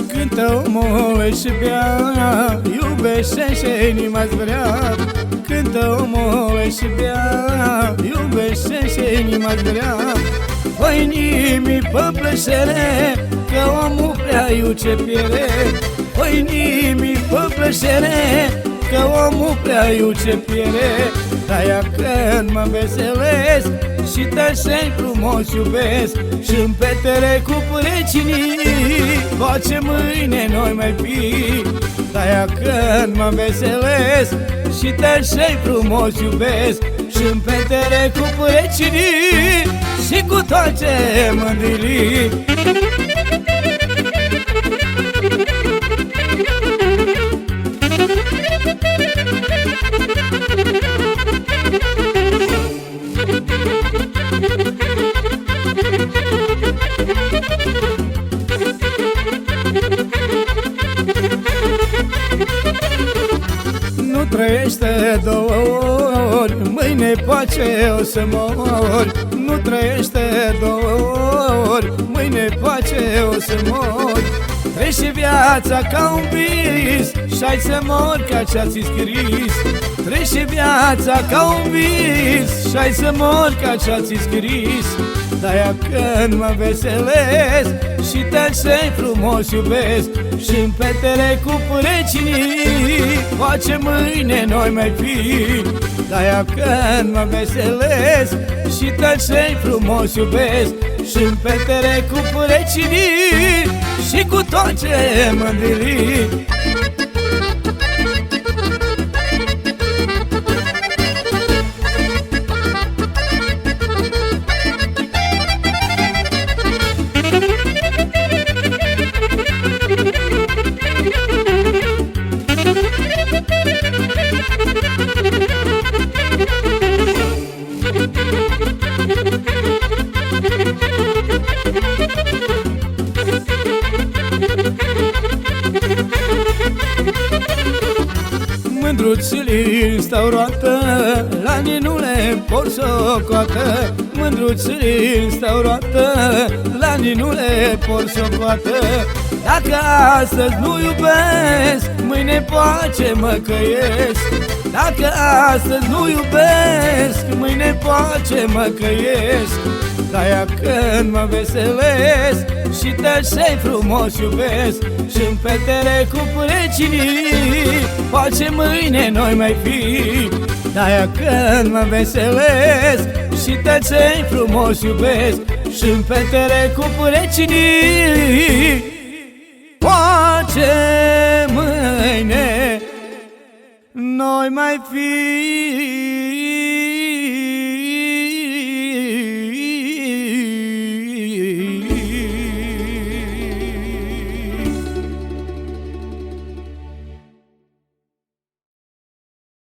Cântă omul și bea, iubește și inima-ți vrea. Cântă omul și bea, iubește și inima-ți vrea. Fă-i nimii pe plăcere, că omul prea iuce piere. Fă-i nimii pe plăcere, că omul prea iuce piere. De-aia când mă veselesc și tășeni frumos iubesc, și-mi petere cu precinii, face mâine noi mai fi. De-aia când mă veselesc și tășeni frumos iubesc, și-mi petere cu precinii și cu toate mândrii. Nu trăiește două ori, mâine poate o să mori. Nu trăiește două ori, mâine poate o să mori. Trece viața ca un vis și-ai să mori ca ce-ați scris. Trece viața ca un vis și-ai să mori ca ce-ați scris. De-aia când mă veselesc și tășeni frumos iubesc, și-mi petere cu precinii, face mâine noi mai fi. De-aia când mă veselesc și tășeni frumos iubesc, și-mi petere cu precinii și cu toate mândrii. Mândruțilii stau roată, la ninule pot să o coată. Mândruțilii stau roată, la ninule pot să o coată. Dacă astăzi nu iubesc, mâine poate mă căiesc. Dacă astăzi nu iubesc, mâine poate mă căiesc. De-aia când mă veselesc și tășeni frumos iubesc, și-mi petere cu precinii, poate mâine noi mai fi. De-aia când mă veselesc și tășeni frumos iubesc, și-mi petere cu precinii, poate mâine noi mai fi.